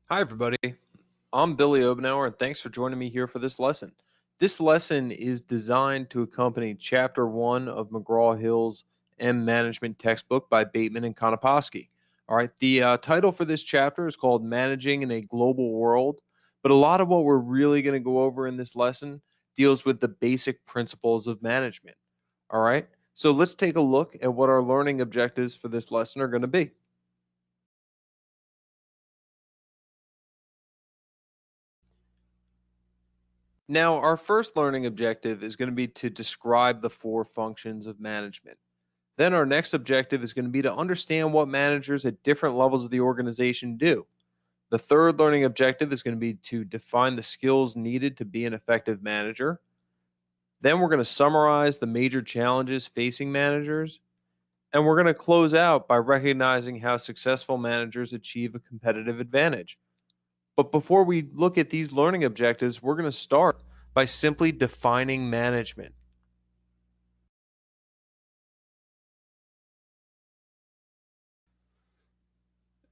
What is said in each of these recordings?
Hi, everybody. I'm Billy Obenauer, and thanks for joining me here for this lesson. This lesson is designed to accompany Chapter 1 of McGraw-Hill's M Management textbook by Bateman and Konoposky. All right, the title for this chapter is called Managing in a Global World, but a lot of what we're really going to go over in this lesson deals with the basic principles of management. All right, so let's take a look at what our learning objectives for this lesson are going to be. Now, our first learning objective is going to be to describe the four functions of management. Then, our next objective is going to be to understand what managers at different levels of the organization do. The third learning objective is going to be to define the skills needed to be an effective manager. Then, we're going to summarize the major challenges facing managers. And we're going to close out by recognizing how successful managers achieve a competitive advantage. But before we look at these learning objectives, we're going to start by simply defining management.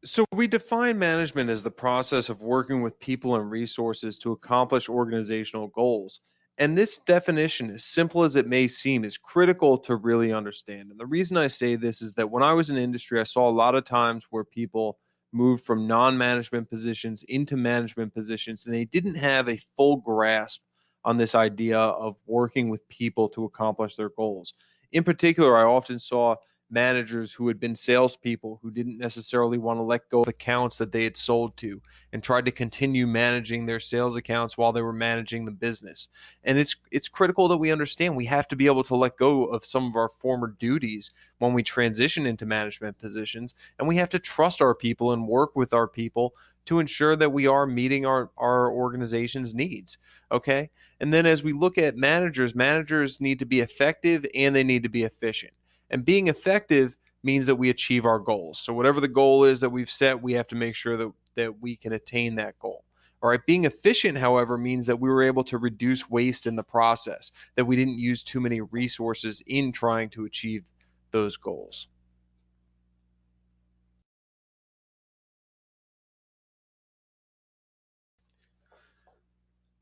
So, we define management as the process of working with people and resources to accomplish organizational goals. And this definition, as simple as it may seem, is critical to really understand. And the reason I say this is that when I was in industry, I saw a lot of times where people moved from non management positions into management positions, and they didn't have a full grasp on this idea of working with people to accomplish their goals. In particular, I often saw managers who had been salespeople who didn't necessarily want to let go of accounts that they had sold to and tried to continue managing their sales accounts while they were managing the business. And it's critical that we understand we have to be able to let go of some of our former duties when we transition into management positions, and we have to trust our people and work with our people to ensure that we are meeting our organization's needs. Okay. And then as we look at managers need to be effective and they need to be efficient. And being effective means that we achieve our goals. So whatever the goal is that we've set, we have to make sure that we can attain that goal. All right. Being efficient, however, means that we were able to reduce waste in the process, that we didn't use too many resources in trying to achieve those goals.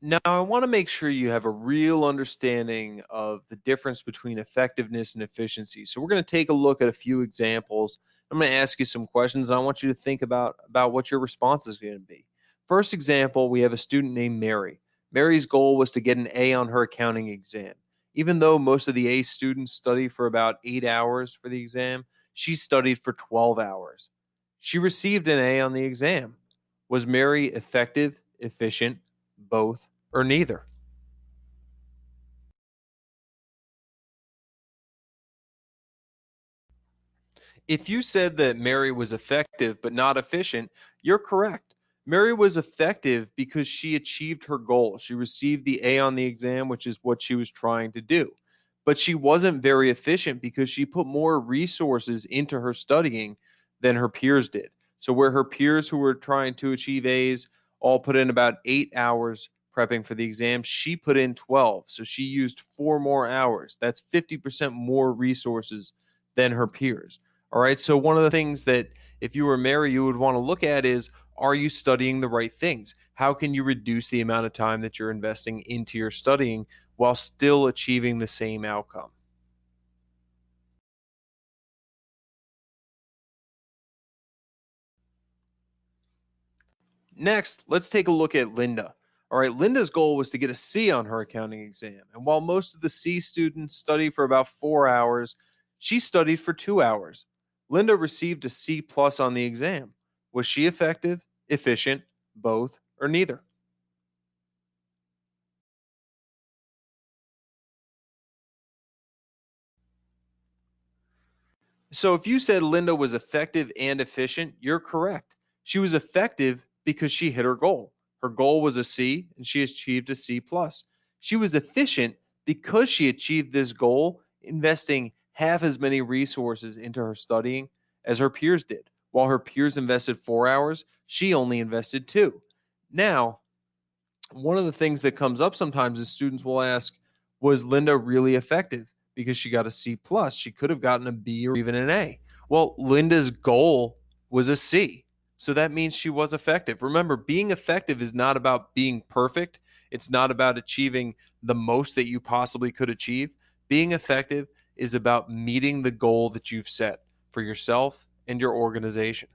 Now, I want to make sure you have a real understanding of the difference between effectiveness and efficiency. So, we're going to take a look at a few examples. I'm going to ask you some questions, and I want you to think about what your response is going to be. First example, we have a student named Mary. Mary's goal was to get an A on her accounting exam. Even though most of the A students study for about 8 hours for the exam, she studied for 12 hours. She received an A on the exam. Was Mary effective, efficient, both, or neither? If you said that Mary was effective but not efficient, you're correct. Mary was effective because she achieved her goal. She received the A on the exam, which is what she was trying to do. But she wasn't very efficient because she put more resources into her studying than her peers did. So, where her peers who were trying to achieve A's all put in about 8 hours prepping for the exam, she put in 12. So, she used 4 more hours. That's 50% more resources than her peers. All right. So one of the things that if you were Mary, you would want to look at is, are you studying the right things? How can you reduce the amount of time that you're investing into your studying while still achieving the same outcome? Next, let's take a look at Linda. All right, Linda's goal was to get a C on her accounting exam. And while most of the C students study for about 4 hours, she studied for 2 hours. Linda received a C plus on the exam. Was she effective, efficient, both, or neither? So if you said Linda was effective and efficient, you're correct. She was effective because she hit her goal. Her goal was a C and she achieved a C plus. She was efficient because she achieved this goal, investing half as many resources into her studying as her peers did. While her peers invested 4 hours, she only invested two. Now, one of the things that comes up sometimes is students will ask, was Linda really effective? Because she got a C plus. She could have gotten a B or even an A. Well, Linda's goal was a C. So that means she was effective. Remember, being effective is not about being perfect. It's not about achieving the most that you possibly could achieve. Being effective is about meeting the goal that you've set for yourself and your organization.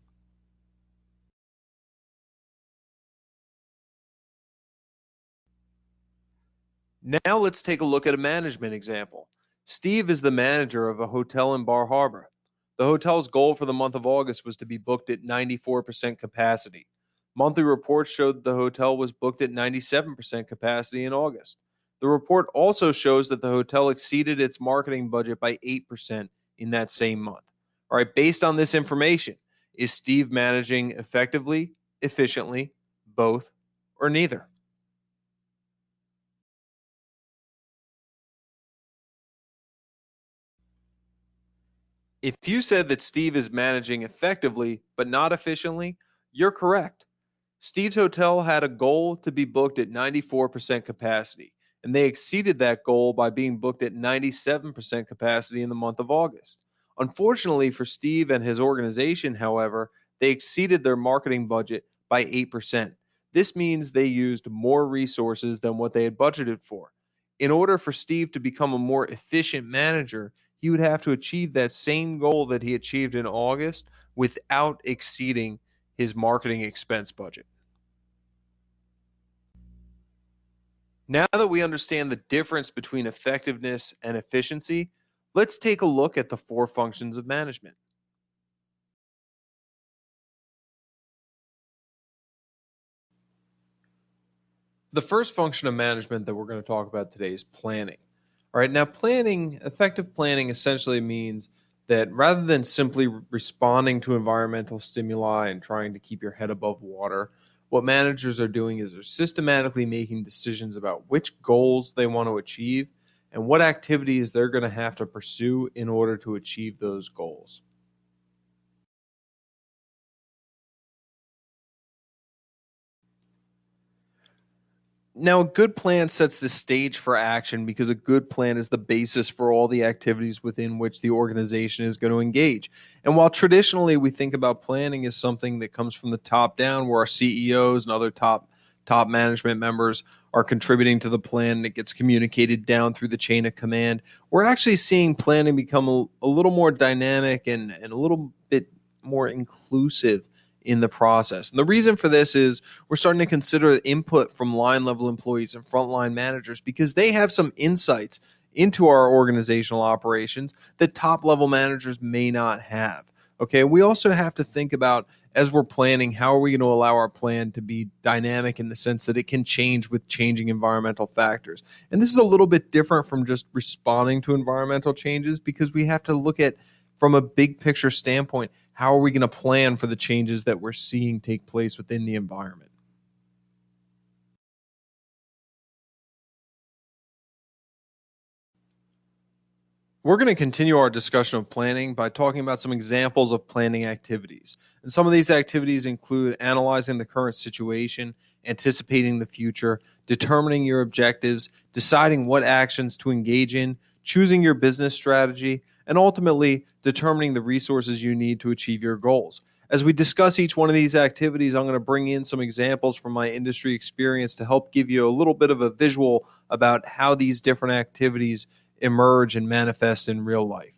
Now let's take a look at a management example. Steve is the manager of a hotel in Bar Harbor. The hotel's goal for the month of August was to be booked at 94% capacity. Monthly reports showed that the hotel was booked at 97% capacity in August. The report also shows that the hotel exceeded its marketing budget by 8% in that same month. All right, based on this information, is Steve managing effectively, efficiently, both, or neither? If you said that Steve is managing effectively but not efficiently, you're correct. Steve's hotel had a goal to be booked at 94% capacity, and they exceeded that goal by being booked at 97% capacity in the month of August. Unfortunately for Steve and his organization, however, they exceeded their marketing budget by 8%. This means they used more resources than what they had budgeted for. In order for Steve to become a more efficient manager, he would have to achieve that same goal that he achieved in August without exceeding his marketing expense budget. Now that we understand the difference between effectiveness and efficiency, let's take a look at the four functions of management. The first function of management that we're going to talk about today is planning. All right, now effective planning essentially means that rather than simply responding to environmental stimuli and trying to keep your head above water, what managers are doing is they're systematically making decisions about which goals they want to achieve and what activities they're going to have to pursue in order to achieve those goals. Now, a good plan sets the stage for action because a good plan is the basis for all the activities within which the organization is going to engage. And while traditionally we think about planning as something that comes from the top down, where our CEOs and other top management members are contributing to the plan that gets communicated down through the chain of command, we're actually seeing planning become a little more dynamic and a little bit more inclusive in the process. And the reason for this is we're starting to consider input from line level employees and frontline managers because they have some insights into our organizational operations that top level managers may not have. Okay, we also have to think about as we're planning, how are we going to allow our plan to be dynamic in the sense that it can change with changing environmental factors? And this is a little bit different from just responding to environmental changes because we have to look at, from a big picture standpoint, how are we going to plan for the changes that we're seeing take place within the environment? We're going to continue our discussion of planning by talking about some examples of planning activities. And some of these activities include analyzing the current situation, anticipating the future, determining your objectives, deciding what actions to engage in, choosing your business strategy, and ultimately determining the resources you need to achieve your goals. As we discuss each one of these activities, I'm going to bring in some examples from my industry experience to help give you a little bit of a visual about how these different activities emerge and manifest in real life.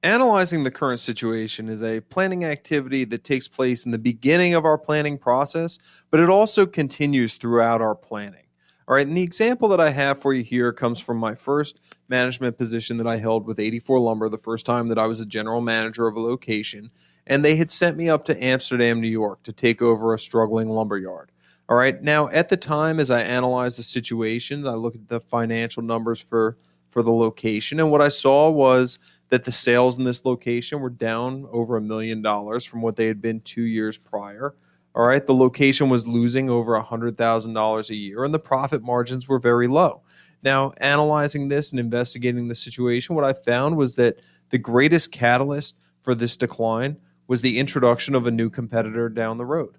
Analyzing the current situation is a planning activity that takes place in the beginning of our planning process, but it also continues throughout our planning. All right, and the example that I have for you here comes from my first management position that I held with 84 Lumber, the first time that I was a general manager of a location, and they had sent me up to Amsterdam, New York to take over a struggling lumber yard. All right, now at the time, as I analyzed the situation, I looked at the financial numbers for the location, and what I saw was that the sales in this location were down over $1 million from what they had been 2 years prior. All right, the location was losing over $100,000 a year, and the profit margins were very low. Now, analyzing this and investigating the situation, what I found was that the greatest catalyst for this decline was the introduction of a new competitor down the road.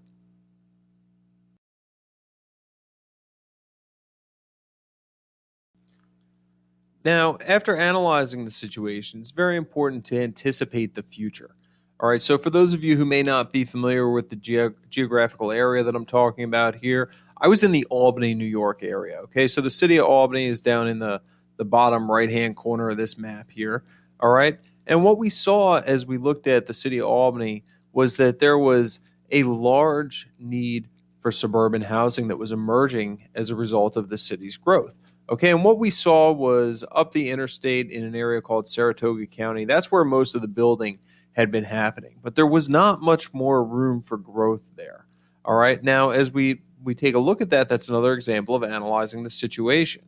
Now, after analyzing the situation, it's very important to anticipate the future. All right, so for those of you who may not be familiar with the geographical area that I'm talking about here, I was in the Albany, New York area. Okay, so the city of Albany is down in the bottom right hand corner of this map here. All right, and what we saw as we looked at the city of Albany was that there was a large need for suburban housing that was emerging as a result of the city's growth. Okay, and what we saw was up the interstate in an area called Saratoga County. That's where most of the building had been happening, but there was not much more room for growth there. All right, now as we take a look at that, that's another example of analyzing the situation.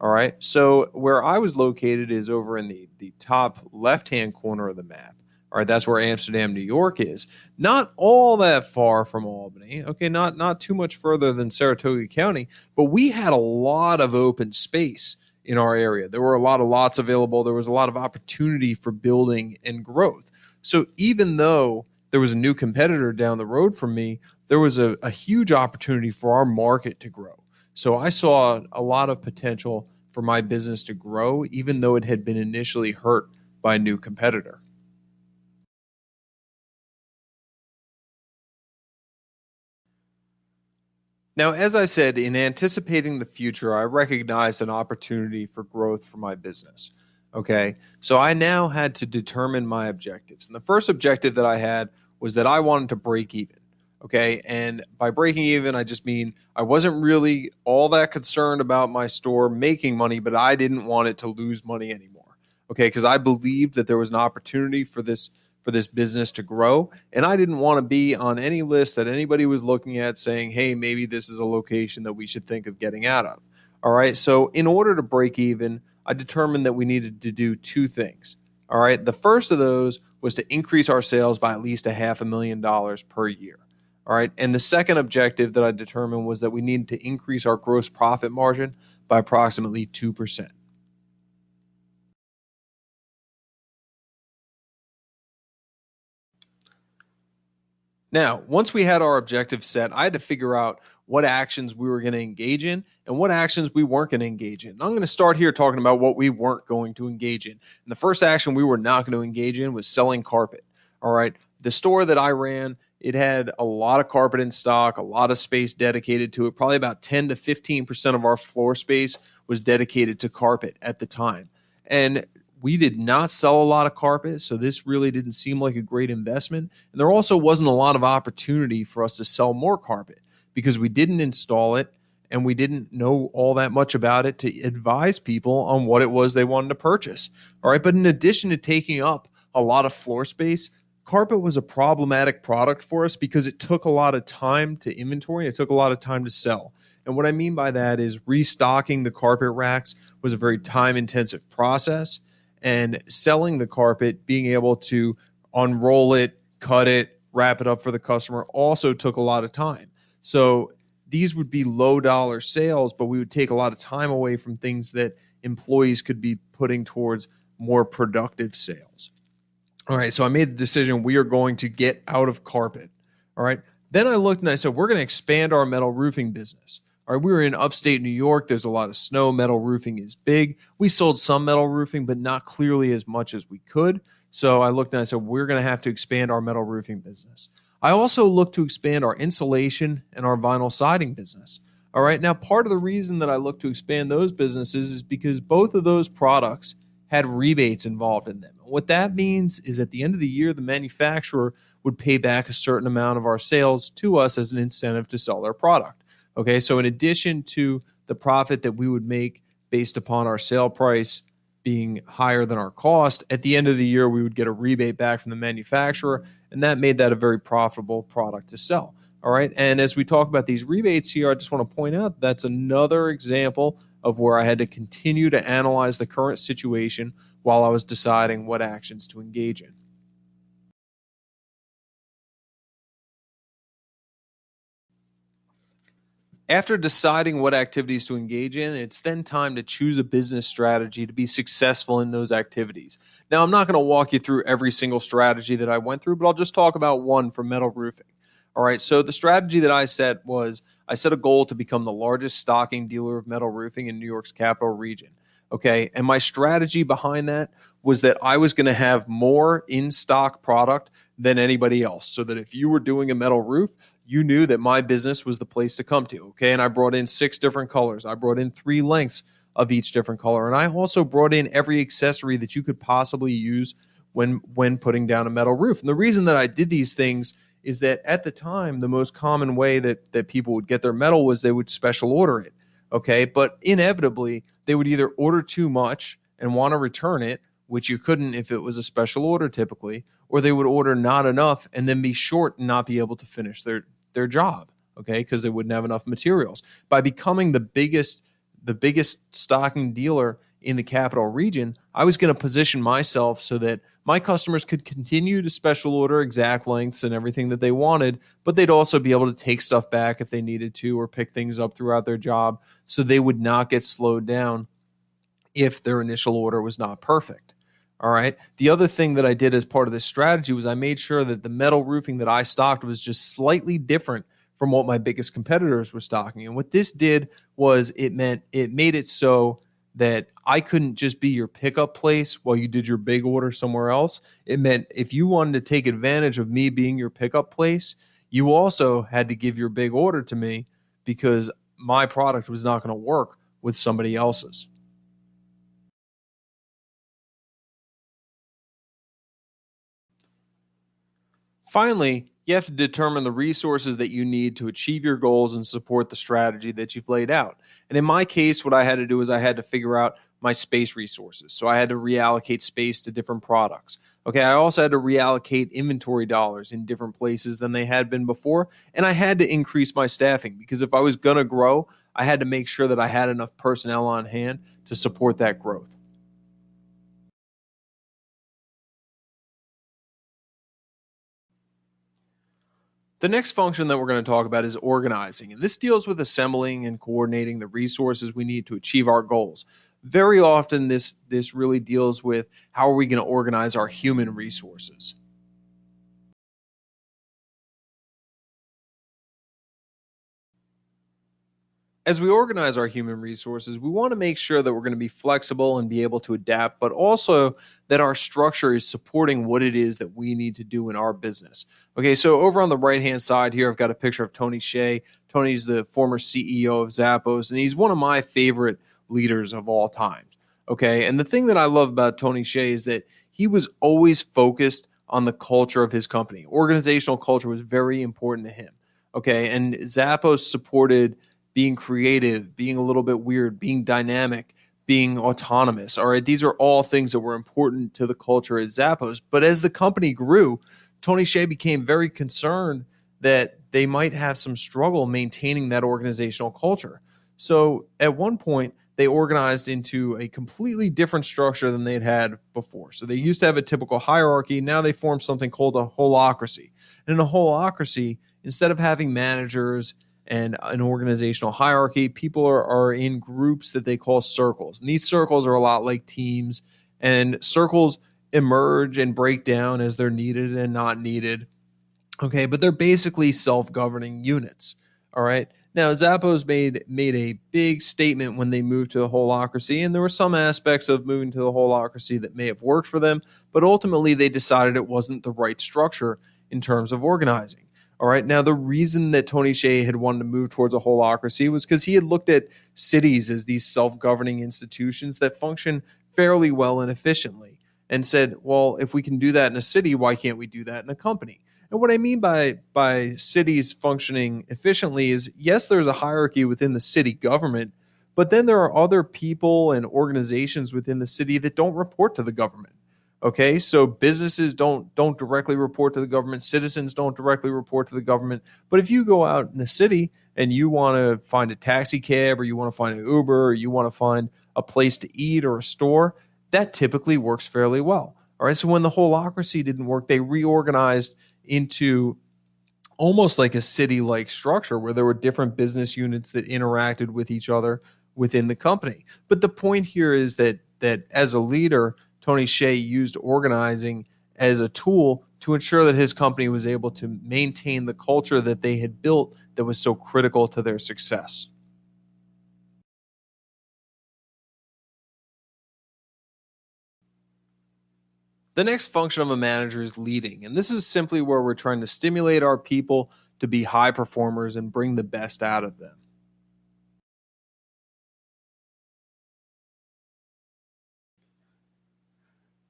All right, so where I was located is over in the top left hand corner of the map. All right, that's where Amsterdam, New York is. Not all that far from Albany. Okay, not too much further than Saratoga County, but we had a lot of open space in our area. There were a lot of lots available. There was a lot of opportunity for building and growth. So even though there was a new competitor down the road from me, there was a huge opportunity for our market to grow. So I saw a lot of potential for my business to grow, even though it had been initially hurt by a new competitor. Now, as I said, in anticipating the future, I recognized an opportunity for growth for my business. Okay. So I now had to determine my objectives. And the first objective that I had was that I wanted to break even. Okay. And by breaking even, I just mean I wasn't really all that concerned about my store making money, but I didn't want it to lose money anymore. Okay. Because I believed that there was an opportunity for this business to grow. And I didn't want to be on any list that anybody was looking at saying, hey, maybe this is a location that we should think of getting out of. All right. So, in order to break even, I determined that we needed to do two things. All right. The first of those was to increase our sales by at least a $500,000 per year. All right. And the second objective that I determined was that we needed to increase our gross profit margin by approximately 2%. Now, once we had our objectives set, I had to figure out what actions we were going to engage in and what actions we weren't going to engage in. And I'm going to start here talking about what we weren't going to engage in. And the first action we were not going to engage in was selling carpet. All right. The store that I ran, it had a lot of carpet in stock, a lot of space dedicated to it. Probably about 10 to 15% of our floor space was dedicated to carpet at the time. And we did not sell a lot of carpet, so this really didn't seem like a great investment. And there also wasn't a lot of opportunity for us to sell more carpet because we didn't install it and we didn't know all that much about it to advise people on what it was they wanted to purchase. All right, but in addition to taking up a lot of floor space, carpet was a problematic product for us because it took a lot of time to inventory. It took a lot of time to sell. And what I mean by that is restocking the carpet racks was a very time intensive process, and selling the carpet, being able to unroll it, cut it, wrap it up for the customer also took a lot of time. So these would be low dollar sales, but we would take a lot of time away from things that employees could be putting towards more productive sales. All right, so I made the decision we are going to get out of carpet. All right. Then I looked and I said, we're going to expand our metal roofing business. All right, we were in upstate New York. There's a lot of snow. Metal roofing is big. We sold some metal roofing, but not clearly as much as we could. So I looked and I said, we're going to have to expand our metal roofing business. I also looked to expand our insulation and our vinyl siding business. All right, now part of the reason that I looked to expand those businesses is because both of those products had rebates involved in them. What that means is at the end of the year, the manufacturer would pay back a certain amount of our sales to us as an incentive to sell their product. Okay, so in addition to the profit that we would make based upon our sale price being higher than our cost, at the end of the year, we would get a rebate back from the manufacturer, and that made that a very profitable product to sell. All right, and as we talk about these rebates here, I just want to point out that's another example of where I had to continue to analyze the current situation while I was deciding what actions to engage in. After deciding what activities to engage in, it's then time to choose a business strategy to be successful in those activities. Now, I'm not going to walk you through every single strategy that I went through, but I'll just talk about one for metal roofing. All right, so the strategy that I set was I set a goal to become the largest stocking dealer of metal roofing in New York's capital region. Okay. And my strategy behind that was that I was going to have more in stock product than anybody else. So that if you were doing a metal roof, you knew that my business was the place to come to. Okay. And I brought in 6 different colors. I brought in 3 lengths of each different color. And I also brought in every accessory that you could possibly use when putting down a metal roof. And the reason that I did these things is that at the time, the most common way that people would get their metal was they would special order it. Okay. But inevitably, they would either order too much and want to return it, which you couldn't if it was a special order typically, or they would order not enough and then be short and not be able to finish their job. Okay. Because they wouldn't have enough materials. By becoming the biggest stocking dealer in the capital region, I was going to position myself so that my customers could continue to special order exact lengths and everything that they wanted, but they'd also be able to take stuff back if they needed to or pick things up throughout their job so they would not get slowed down if their initial order was not perfect. All right. The other thing that I did as part of this strategy was I made sure that the metal roofing that I stocked was just slightly different from what my biggest competitors were stocking. And what this did was it made it so that I couldn't just be your pickup place while you did your big order somewhere else. It meant if you wanted to take advantage of me being your pickup place, you also had to give your big order to me because my product was not going to work with somebody else's. Finally, you have to determine the resources that you need to achieve your goals and support the strategy that you've laid out. And in my case, what I had to do is I had to figure out my space resources. So I had to reallocate space to different products. Okay, I also had to reallocate inventory dollars in different places than they had been before. And I had to increase my staffing because if I was going to grow, I had to make sure that I had enough personnel on hand to support that growth. The next function that we're going to talk about is organizing, and this deals with assembling and coordinating the resources we need to achieve our goals. Very often, this really deals with how are we going to organize our human resources. As we organize our human resources, we want to make sure that we're going to be flexible and be able to adapt, but also that our structure is supporting what it is that we need to do in our business. Okay, so over on the right hand side here, I've got a picture of Tony Hsieh. Tony's the former CEO of Zappos, and he's one of my favorite leaders of all time. Okay, and the thing that I love about Tony Hsieh is that he was always focused on the culture of his company. Organizational culture was very important to him. Okay, and Zappos supported being creative, being a little bit weird, being dynamic, being autonomous. All right, these are all things that were important to the culture at Zappos. But as the company grew, Tony Hsieh became very concerned that they might have some struggle maintaining that organizational culture. So at one point, they organized into a completely different structure than they'd had before. So they used to have a typical hierarchy. Now they formed something called a holacracy. And in a holacracy, instead of having managers and an organizational hierarchy, people are in groups that they call circles. And these circles are a lot like teams, and circles emerge and break down as they're needed and not needed. Okay, but they're basically self-governing units. All right. Now, Zappos made a big statement when they moved to the holacracy, and there were some aspects of moving to the holacracy that may have worked for them, but ultimately they decided it wasn't the right structure in terms of organizing. All right. Now, the reason that Tony Hsieh had wanted to move towards a holacracy was because he had looked at cities as these self-governing institutions that function fairly well and efficiently, and said, well, if we can do that in a city, why can't we do that in a company? And what I mean by cities functioning efficiently is yes, there's a hierarchy within the city government, but then there are other people and organizations within the city that don't report to the government. Okay, so businesses don't directly report to the government, citizens don't directly report to the government. But if you go out in a city and you want to find a taxi cab or you want to find an Uber or you want to find a place to eat or a store, that typically works fairly well. All right, so when the holocracy didn't work, they reorganized into almost like a city like structure where there were different business units that interacted with each other within the company. But the point here is that as a leader, Tony Hsieh used organizing as a tool to ensure that his company was able to maintain the culture that they had built that was so critical to their success. The next function of a manager is leading, and this is simply where we're trying to stimulate our people to be high performers and bring the best out of them.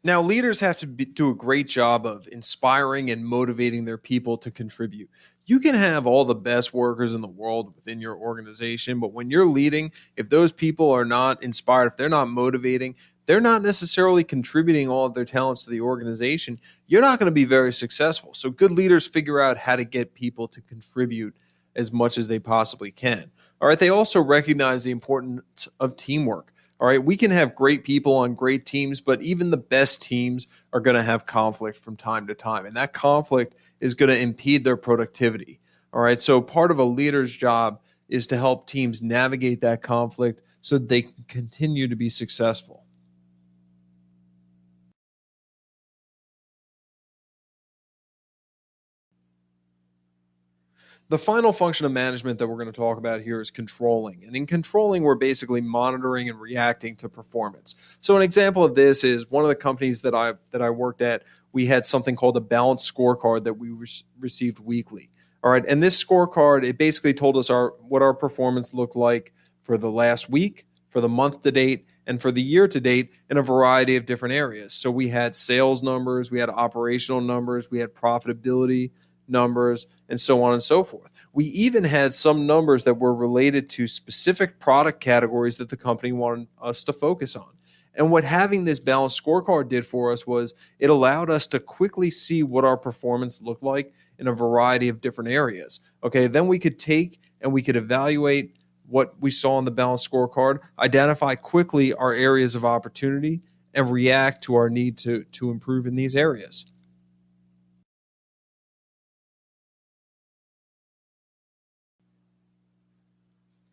Now, leaders have to do a great job of inspiring and motivating their people to contribute. You can have all the best workers in the world within your organization, but when you're leading, if those people are not inspired, if they're not motivating, they're not necessarily contributing all of their talents to the organization, you're not going to be very successful. So, good leaders figure out how to get people to contribute as much as they possibly can. All right. They also recognize the importance of teamwork. All right, we can have great people on great teams, but even the best teams are going to have conflict from time to time, and that conflict is going to impede their productivity. All right, so part of a leader's job is to help teams navigate that conflict so that they can continue to be successful. The final function of management that we're going to talk about here is controlling. And in controlling, we're basically monitoring and reacting to performance. So an example of this is one of the companies that I worked at, we had something called a balanced scorecard that we received weekly. All right, and this scorecard, it basically told us our what our performance looked like for the last week, for the month to date, and for the year to date in a variety of different areas. So we had sales numbers, we had operational numbers, we had profitability numbers, and so on and so forth. We even had some numbers that were related to specific product categories that the company wanted us to focus on. And what having this balanced scorecard did for us was it allowed us to quickly see what our performance looked like in a variety of different areas. Okay, then we could take and we could evaluate what we saw on the balanced scorecard, identify quickly our areas of opportunity, and react to our need to improve in these areas.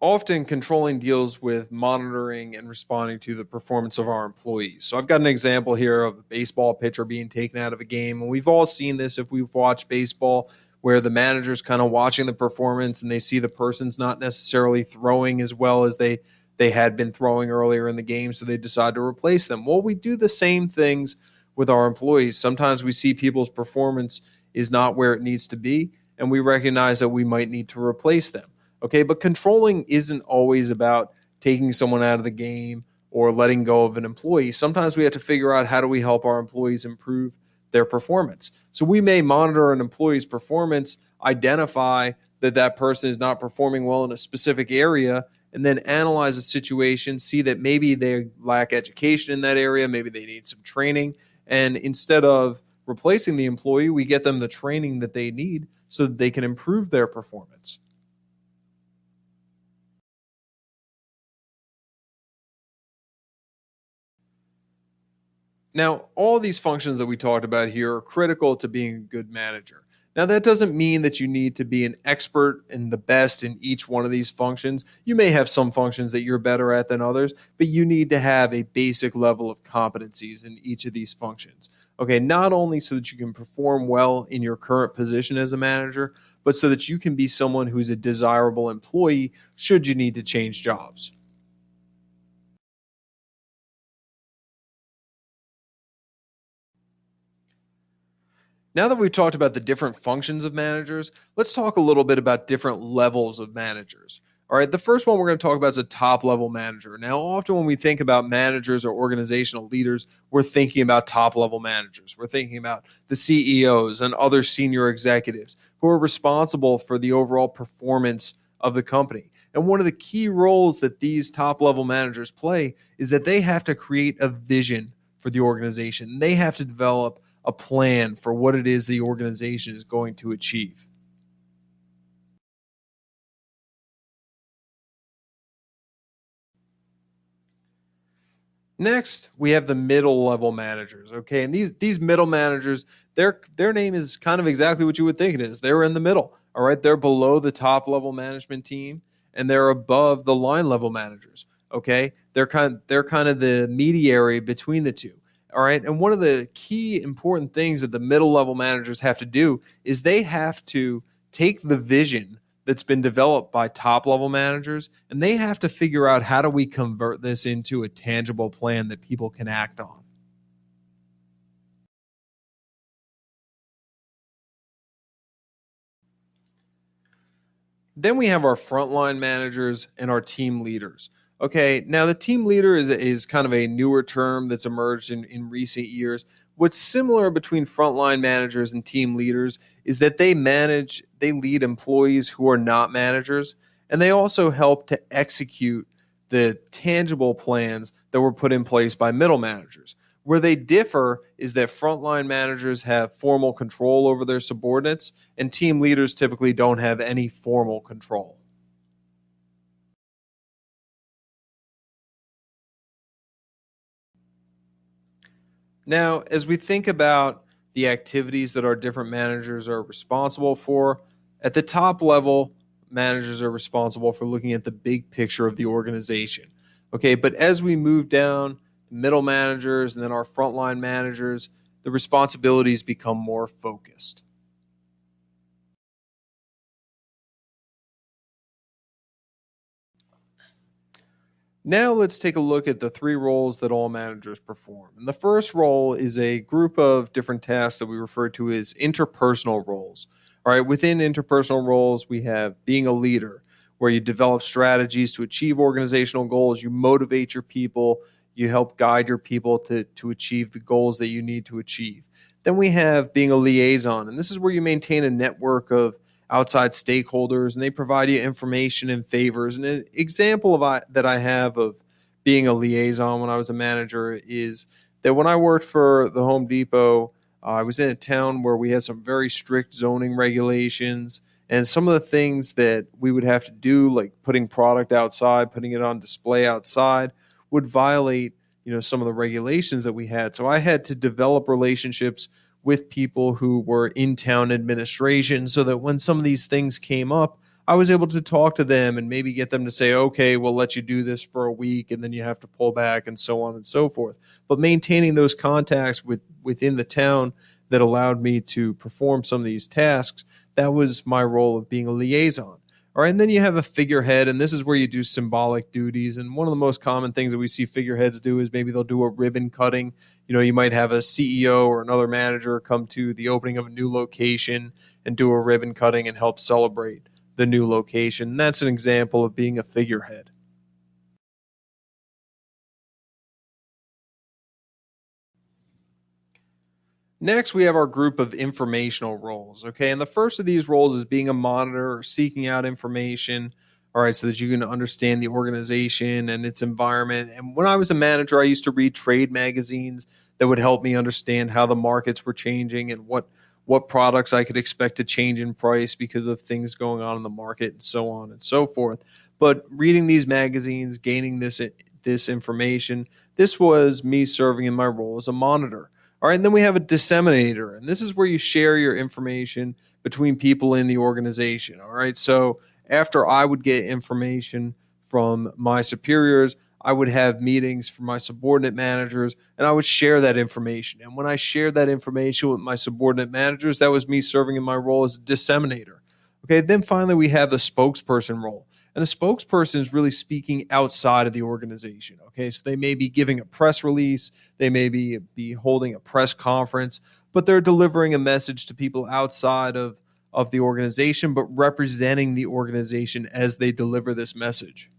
Often controlling deals with monitoring and responding to the performance of our employees. So I've got an example here of a baseball pitcher being taken out of a game. And we've all seen this if we've watched baseball, where the manager's kind of watching the performance and they see the person's not necessarily throwing as well as they had been throwing earlier in the game. So they decide to replace them. Well, we do the same things with our employees. Sometimes we see people's performance is not where it needs to be, and we recognize that we might need to replace them. Okay, but controlling isn't always about taking someone out of the game or letting go of an employee. Sometimes we have to figure out how do we help our employees improve their performance. So we may monitor an employee's performance, identify that that person is not performing well in a specific area, and then analyze the situation, see that maybe they lack education in that area, maybe they need some training. And instead of replacing the employee, we get them the training that they need so that they can improve their performance. Now, all these functions that we talked about here are critical to being a good manager. Now, that doesn't mean that you need to be an expert and the best in each one of these functions. You may have some functions that you're better at than others, but you need to have a basic level of competencies in each of these functions. Okay, not only so that you can perform well in your current position as a manager, but so that you can be someone who's a desirable employee should you need to change jobs. Now that we've talked about the different functions of managers, let's talk a little bit about different levels of managers. All right, the first one we're going to talk about is a top level manager. Now, often when we think about managers or organizational leaders, we're thinking about top level managers. We're thinking about the CEOs and other senior executives who are responsible for the overall performance of the company. And one of the key roles that these top level managers play is that they have to create a vision for the organization. They have to develop a plan for what it is the organization is going to achieve. Next, we have the middle level managers. Okay, and these middle managers, their name is kind of exactly what you would think it is. They're in the middle. All right, they're below the top level management team, and they're above the line level managers. Okay, they're kind of the mediary between the two. All right, and one of the key important things that the middle level managers have to do is they have to take the vision that's been developed by top level managers, and they have to figure out how do we convert this into a tangible plan that people can act on. Then we have our frontline managers and our team leaders. Okay, now the team leader is kind of a newer term that's emerged in recent years. What's similar between frontline managers and team leaders is that they lead employees who are not managers, and they also help to execute the tangible plans that were put in place by middle managers. Where they differ is that frontline managers have formal control over their subordinates, and team leaders typically don't have any formal control. Now, as we think about the activities that our different managers are responsible for, at the top level, managers are responsible for looking at the big picture of the organization. Okay, but as we move down, middle managers and then our frontline managers, the responsibilities become more focused. Now let's take a look at the three roles that all managers perform. And the first role is a group of different tasks that we refer to as interpersonal roles. All right, within interpersonal roles, we have being a leader, where you develop strategies to achieve organizational goals, you motivate your people, you help guide your people to achieve the goals that you need to achieve. Then we have being a liaison, and this is where you maintain a network of outside stakeholders, and they provide you information and favors. And an example that I have of being a liaison when I was a manager is that when I worked for the Home Depot, I was in a town where we had some very strict zoning regulations. And some of the things that we would have to do, like putting product outside, putting it on display outside, would violate, some of the regulations that we had. So I had to develop relationships with people who were in town administration so that when some of these things came up, I was able to talk to them and maybe get them to say, okay, we'll let you do this for a week and then you have to pull back and so on and so forth. But maintaining those contacts within the town that allowed me to perform some of these tasks, that was my role of being a liaison. All right, and then you have a figurehead, and this is where you do symbolic duties. And one of the most common things that we see figureheads do is maybe they'll do a ribbon cutting. You might have a CEO or another manager come to the opening of a new location and do a ribbon cutting and help celebrate the new location. And that's an example of being a figurehead. Next, we have our group of informational roles. Okay. And the first of these roles is being a monitor or seeking out information. All right. So that you can understand the organization and its environment. And when I was a manager, I used to read trade magazines that would help me understand how the markets were changing and what products I could expect to change in price because of things going on in the market and so on and so forth. But reading these magazines, gaining this information, this was me serving in my role as a monitor. All right, and then we have a disseminator, and this is where you share your information between people in the organization. All right, so after I would get information from my superiors, I would have meetings for my subordinate managers, and I would share that information. And when I shared that information with my subordinate managers, that was me serving in my role as a disseminator. Okay, then finally we have the spokesperson role. And a spokesperson is really speaking outside of the organization. Okay, so they may be giving a press release, they may be holding a press conference, but they're delivering a message to people outside of the organization, but representing the organization as they deliver this message.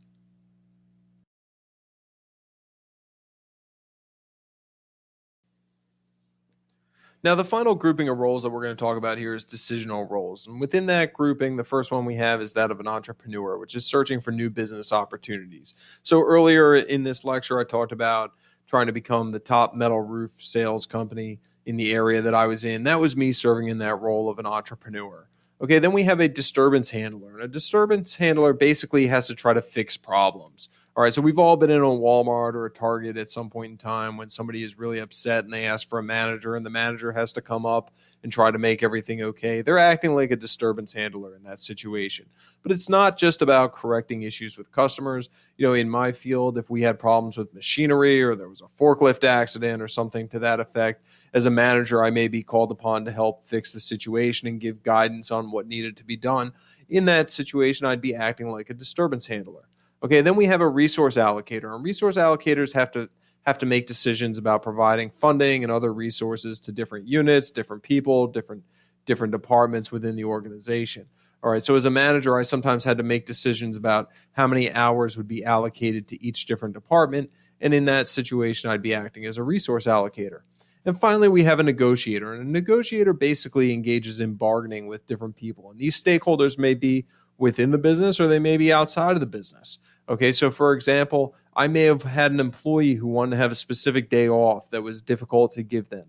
Now, the final grouping of roles that we're going to talk about here is decisional roles. And within that grouping, the first one we have is that of an entrepreneur, which is searching for new business opportunities. So, earlier in this lecture, I talked about trying to become the top metal roof sales company in the area that I was in. That was me serving in that role of an entrepreneur. Okay, then we have a disturbance handler. And a disturbance handler basically has to try to fix problems. All right, so we've all been in a Walmart or a Target at some point in time when somebody is really upset and they ask for a manager, and the manager has to come up and try to make everything okay. They're acting like a disturbance handler in that situation. But it's not just about correcting issues with customers. In my field, if we had problems with machinery or there was a forklift accident or something to that effect, as a manager, I may be called upon to help fix the situation and give guidance on what needed to be done. In that situation, I'd be acting like a disturbance handler. Okay, then we have a resource allocator. And resource allocators have to make decisions about providing funding and other resources to different units, different people, different departments within the organization. All right. So as a manager, I sometimes had to make decisions about how many hours would be allocated to each different department. And in that situation, I'd be acting as a resource allocator. And finally, we have a negotiator. And a negotiator basically engages in bargaining with different people. And these stakeholders may be within the business or they may be outside of the business. Okay. So, for example, I may have had an employee who wanted to have a specific day off that was difficult to give them.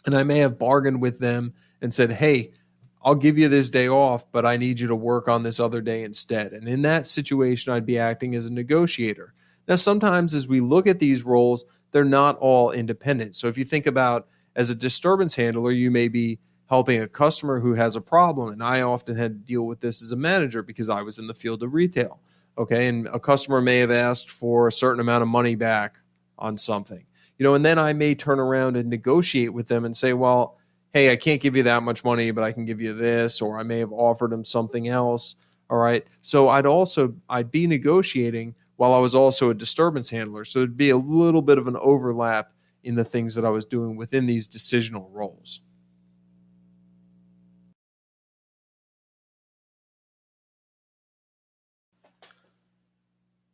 And I may have bargained with them and said, hey, I'll give you this day off, but I need you to work on this other day instead. And in that situation, I'd be acting as a negotiator. Now, sometimes as we look at these roles, they're not all independent. So if you think about as a disturbance handler, you may be helping a customer who has a problem. And I often had to deal with this as a manager because I was in the field of retail. Okay. And a customer may have asked for a certain amount of money back on something, and then I may turn around and negotiate with them and say, well, hey, I can't give you that much money, but I can give you this, or I may have offered them something else. All right. So I'd be negotiating while I was also a disturbance handler. So it'd be a little bit of an overlap in the things that I was doing within these decisional roles.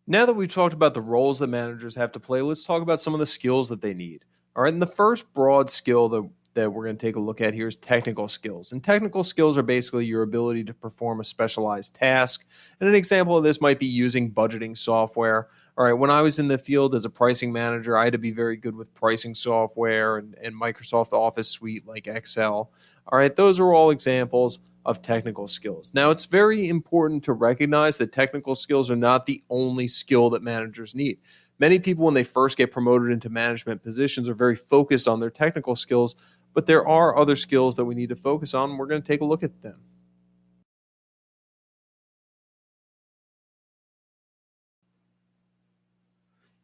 Now that we've talked about the roles that managers have to play, let's talk about some of the skills that they need. All right. And the first broad skill that we're going to take a look at here is technical skills. And technical skills are basically your ability to perform a specialized task. And an example of this might be using budgeting software. All right. When I was in the field as a pricing manager, I had to be very good with pricing software and Microsoft Office suite like Excel. All right. Those are all examples of technical skills. Now, it's very important to recognize that technical skills are not the only skill that managers need. Many people, when they first get promoted into management positions, are very focused on their technical skills, but there are other skills that we need to focus on. And we're going to take a look at them.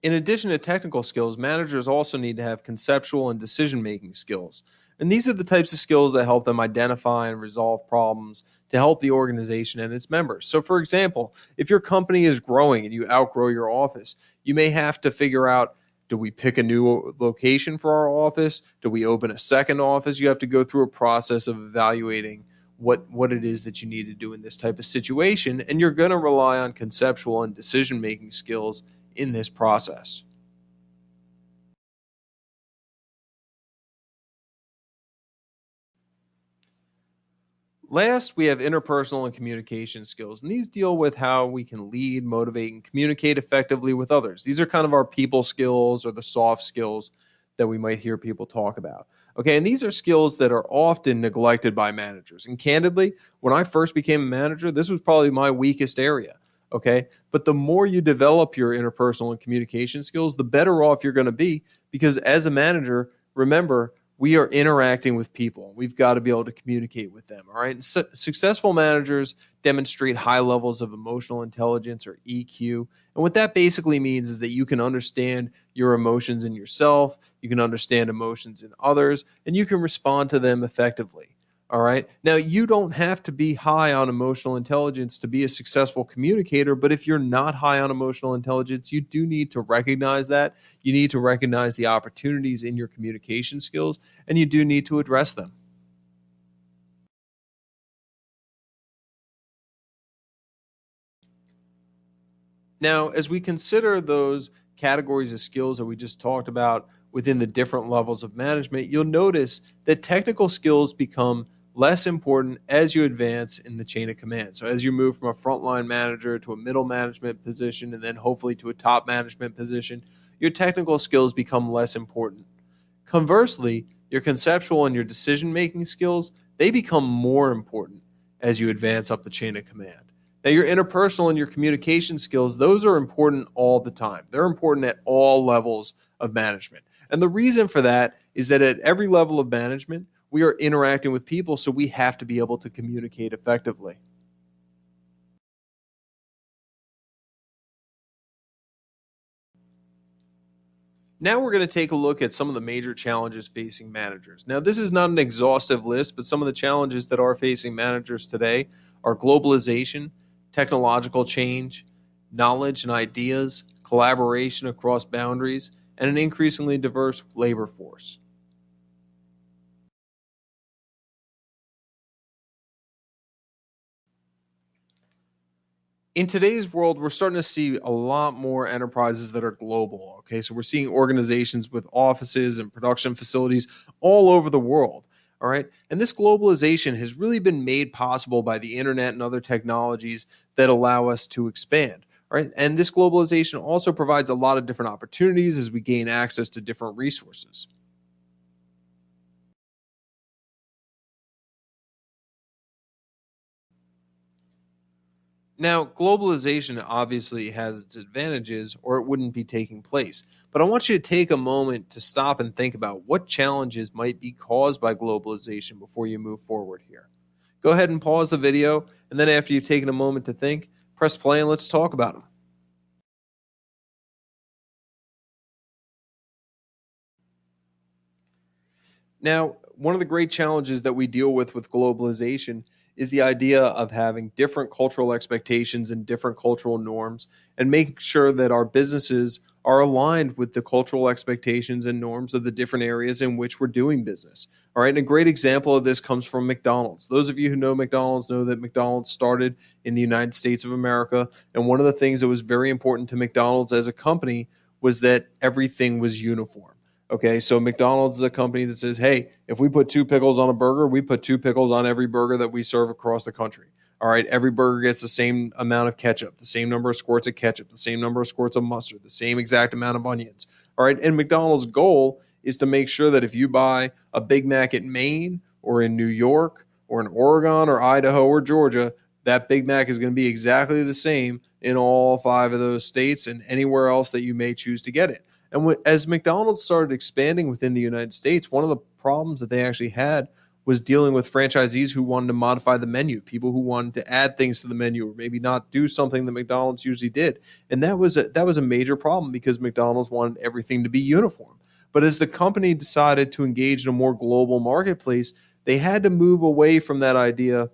In addition to technical skills, managers also need to have conceptual and decision making skills. And these are the types of skills that help them identify and resolve problems to help the organization and its members. So, for example, if your company is growing and you outgrow your office, you may have to figure out, do we pick a new location for our office? Do we open a second office? You have to go through a process of evaluating what it is that you need to do in this type of situation. And you're going to rely on conceptual and decision making skills in this process. Last, we have interpersonal and communication skills, and these deal with how we can lead, motivate, and communicate effectively with others. These are kind of our people skills or the soft skills that we might hear people talk about. Okay, and these are skills that are often neglected by managers. And candidly, when I first became a manager, this was probably my weakest area. Okay, but the more you develop your interpersonal and communication skills, the better off you're going to be because as a manager, remember, we are interacting with people. We've got to be able to communicate with them. All right. And successful managers demonstrate high levels of emotional intelligence or EQ. And what that basically means is that you can understand your emotions in yourself, you can understand emotions in others, and you can respond to them effectively. All right. Now, you don't have to be high on emotional intelligence to be a successful communicator, but if you're not high on emotional intelligence, you do need to recognize that. You need to recognize the opportunities in your communication skills, and you do need to address them. Now, as we consider those categories of skills that we just talked about within the different levels of management, you'll notice that technical skills become less important as you advance in the chain of command. So, as you move from a frontline manager to a middle management position and then hopefully to a top management position, your technical skills become less important. Conversely, your conceptual and your decision making skills, they become more important as you advance up the chain of command. Now, your interpersonal and your communication skills, those are important all the time. They're important at all levels of management. And the reason for that is that at every level of management, we are interacting with people, so we have to be able to communicate effectively. Now we're going to take a look at some of the major challenges facing managers. Now, this is not an exhaustive list, but some of the challenges that are facing managers today are globalization, technological change, knowledge and ideas, collaboration across boundaries, and an increasingly diverse labor force. In today's world, we're starting to see a lot more enterprises that are global. Okay. So we're seeing organizations with offices and production facilities all over the world. All right. And this globalization has really been made possible by the internet and other technologies that allow us to expand. Right. And this globalization also provides a lot of different opportunities as we gain access to different resources. Now, globalization obviously has its advantages, or it wouldn't be taking place. But I want you to take a moment to stop and think about what challenges might be caused by globalization before you move forward here. Go ahead and pause the video, and then after you've taken a moment to think, press play and let's talk about them. Now, one of the great challenges that we deal with globalization is the idea of having different cultural expectations and different cultural norms and making sure that our businesses are aligned with the cultural expectations and norms of the different areas in which we're doing business. All right. And a great example of this comes from McDonald's. Those of you who know McDonald's know that McDonald's started in the United States of America. And one of the things that was very important to McDonald's as a company was that everything was uniform. Okay, so McDonald's is a company that says, hey, if we put two pickles on a burger, we put two pickles on every burger that we serve across the country. All right, every burger gets the same amount of ketchup, the same number of squirts of ketchup, the same number of squirts of mustard, the same exact amount of onions. All right, and McDonald's goal is to make sure that if you buy a Big Mac in Maine or in New York or in Oregon or Idaho or Georgia, that Big Mac is going to be exactly the same in all five of those states and anywhere else that you may choose to get it. And as McDonald's started expanding within the United States, one of the problems that they actually had was dealing with franchisees who wanted to modify the menu, people who wanted to add things to the menu or maybe not do something that McDonald's usually did. And that was a major problem because McDonald's wanted everything to be uniform. But as the company decided to engage in a more global marketplace, they had to move away from that idea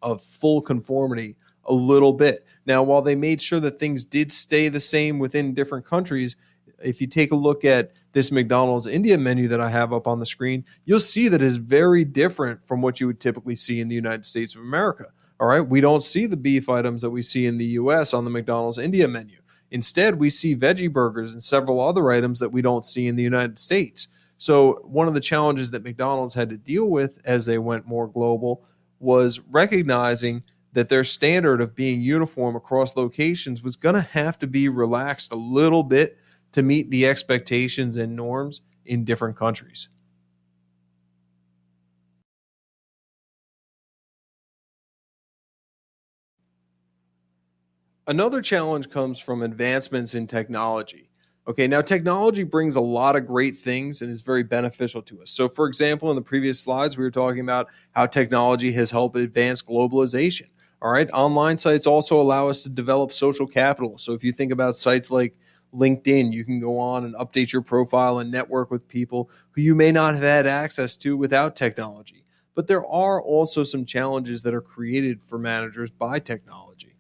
of full conformity a little bit. Now, while they made sure that things did stay the same within different countries, if you take a look at this McDonald's India menu that I have up on the screen, you'll see that is very different from what you would typically see in the United States of America. All right, we don't see the beef items that we see in the US on the McDonald's India menu. Instead, we see veggie burgers and several other items that we don't see in the United States. So, one of the challenges that McDonald's had to deal with as they went more global was recognizing that their standard of being uniform across locations was going to have to be relaxed a little bit to meet the expectations and norms in different countries. Another challenge comes from advancements in technology. Okay, now technology brings a lot of great things and is very beneficial to us. So, for example, in the previous slides, we were talking about how technology has helped advance globalization. All right, online sites also allow us to develop social capital. So, if you think about sites like LinkedIn, you can go on and update your profile and network with people who you may not have had access to without technology. But there are also some challenges that are created for managers by technology.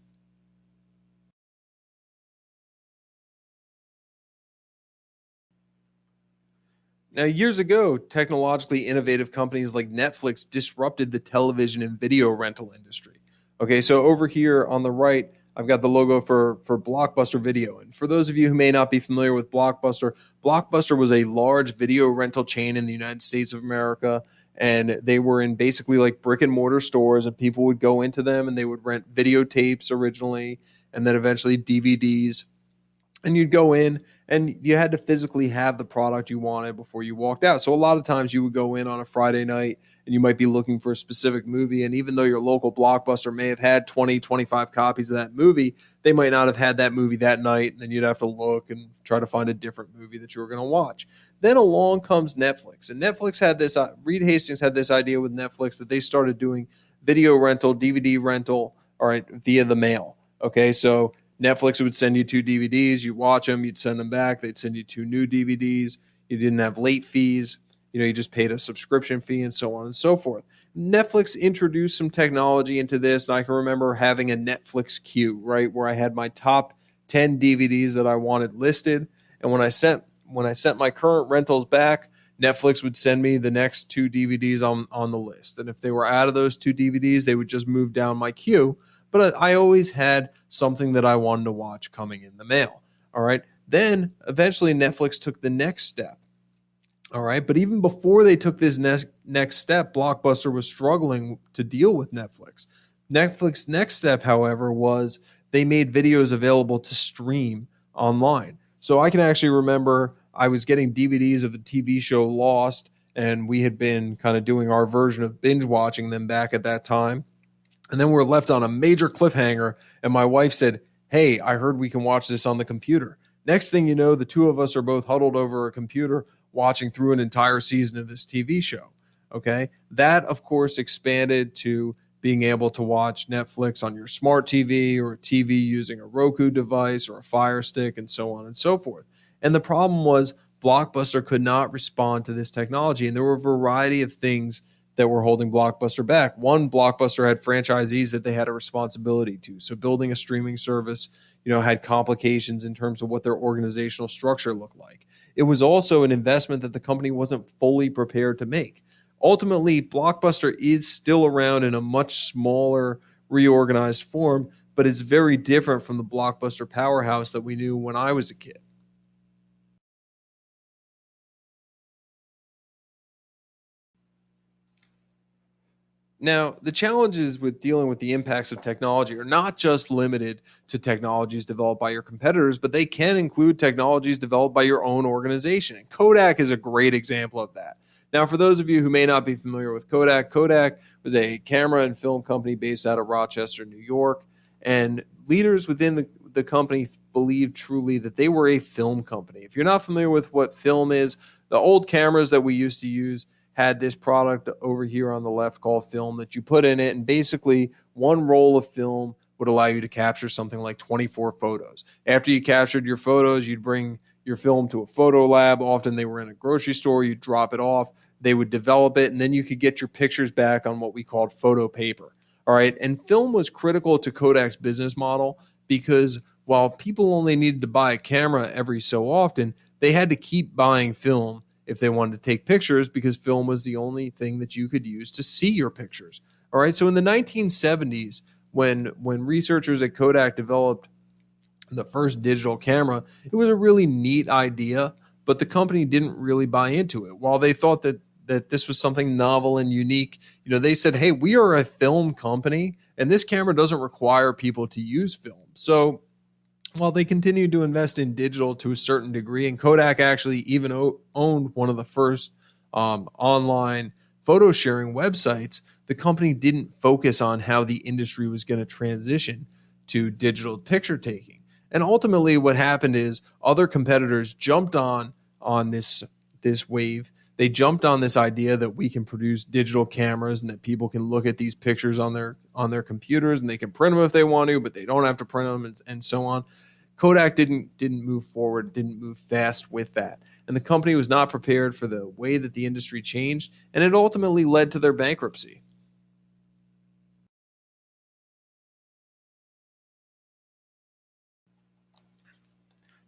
Now, years ago, technologically innovative companies like Netflix disrupted the television and video rental industry. Okay, so over here on the right, I've got the logo for Blockbuster Video. And for those of you who may not be familiar with Blockbuster, Blockbuster was a large video rental chain in the United States of America. And they were in basically like brick and mortar stores, and people would go into them and they would rent videotapes originally, and then eventually DVDs, and you'd go in and you had to physically have the product you wanted before you walked out. So a lot of times you would go in on a Friday night and you might be looking for a specific movie. And even though your local Blockbuster may have had 20, 25 copies of that movie, they might not have had that movie that night. And then you'd have to look and try to find a different movie that you were going to watch. Then along comes Netflix. And Netflix had this, Reed Hastings had this idea with Netflix that they started doing video rental, DVD rental, all right, via the mail. Okay, so Netflix would send you two DVDs, you watch them, you'd send them back, they'd send you two new DVDs. You didn't have late fees, you just paid a subscription fee and so on and so forth. Netflix introduced some technology into this, and I can remember having a Netflix queue, right, where I had my top 10 DVDs that I wanted listed, and when I sent my current rentals back, Netflix would send me the next two DVDs on the list. And if they were out of those two DVDs, they would just move down my queue. but I always had something that I wanted to watch coming in the mail. All right. Then eventually Netflix took the next step. All right. But even before they took this next step, Blockbuster was struggling to deal with Netflix. Netflix next step, however, was they made videos available to stream online. So I can actually remember I was getting DVDs of the TV show Lost, and we had been kind of doing our version of binge watching them back at that time. And then we're left on a major cliffhanger. And my wife said, "Hey, I heard we can watch this on the computer." Next thing you know, the two of us are both huddled over a computer watching through an entire season of this TV show. Okay. That, of course, expanded to being able to watch Netflix on your smart TV or a TV using a Roku device or a Fire Stick and so on and so forth. And the problem was Blockbuster could not respond to this technology. And there were a variety of things that were holding Blockbuster back. One, Blockbuster had franchisees that they had a responsibility to. So building a streaming service, had complications in terms of what their organizational structure looked like. It was also an investment that the company wasn't fully prepared to make. Ultimately, Blockbuster is still around in a much smaller, reorganized form, but it's very different from the Blockbuster powerhouse that we knew when I was a kid. Now, the challenges with dealing with the impacts of technology are not just limited to technologies developed by your competitors, but they can include technologies developed by your own organization. And Kodak is a great example of that. Now, for those of you who may not be familiar with Kodak, Kodak was a camera and film company based out of Rochester, New York. And leaders within the company believed truly that they were a film company. If you're not familiar with what film is, the old cameras that we used to use had this product over here on the left called film that you put in it, and basically one roll of film would allow you to capture something like 24 photos. After you captured your photos, you'd bring your film to a photo lab. Often they were in a grocery store. You'd drop it off. They would develop it, and then you could get your pictures back on what we called photo paper. All right. And film was critical to Kodak's business model because while people only needed to buy a camera every so often, they had to keep buying film if they wanted to take pictures because film was the only thing that you could use to see your pictures. All right. So in the 1970s, when researchers at Kodak developed the first digital camera, it was a really neat idea, but the company didn't really buy into it. While they thought that this was something novel and unique, they said, "Hey, we are a film company, and this camera doesn't require people to use film." So while they continued to invest in digital to a certain degree, and Kodak actually even owned one of the first online photo sharing websites, the company didn't focus on how the industry was going to transition to digital picture taking. And ultimately, what happened is other competitors jumped on this wave. They jumped on this idea that we can produce digital cameras and that people can look at these pictures on their computers and they can print them if they want to, but they don't have to print them and so on. Kodak didn't move forward, didn't move fast with that. And the company was not prepared for the way that the industry changed, and it ultimately led to their bankruptcy.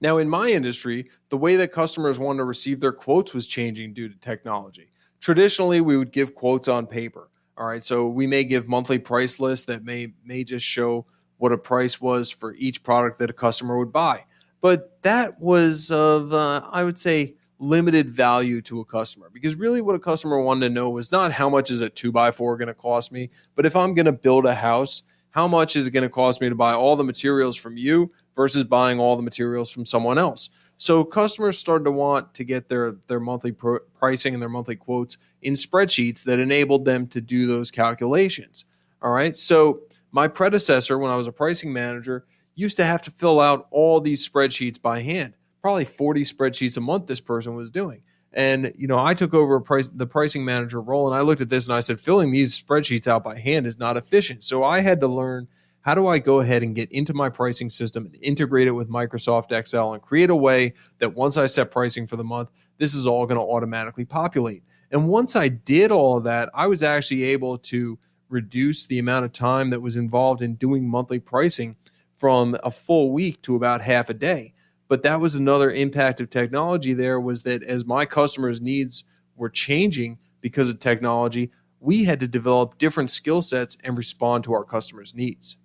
Now, in my industry, the way that customers wanted to receive their quotes was changing due to technology. Traditionally, we would give quotes on paper. All right, so we may give monthly price lists that may just show what a price was for each product that a customer would buy. But that was of, I would say, limited value to a customer because really what a customer wanted to know was not how much is a 2x4 going to cost me, but if I'm going to build a house, how much is it going to cost me to buy all the materials from you versus buying all the materials from someone else. So customers started to want to get their monthly pricing and their monthly quotes in spreadsheets that enabled them to do those calculations. All right. So my predecessor, when I was a pricing manager, used to have to fill out all these spreadsheets by hand. Probably 40 spreadsheets a month this person was doing. And I took over the pricing manager role, and I looked at this and I said, filling these spreadsheets out by hand is not efficient. So I had to learn how do I go ahead and get into my pricing system and integrate it with Microsoft Excel and create a way that once I set pricing for the month, this is all going to automatically populate. And once I did all of that, I was actually able to reduce the amount of time that was involved in doing monthly pricing from a full week to about half a day. But that was another impact of technology there, was that as my customers' needs were changing because of technology, we had to develop different skill sets and respond to our customers' needs.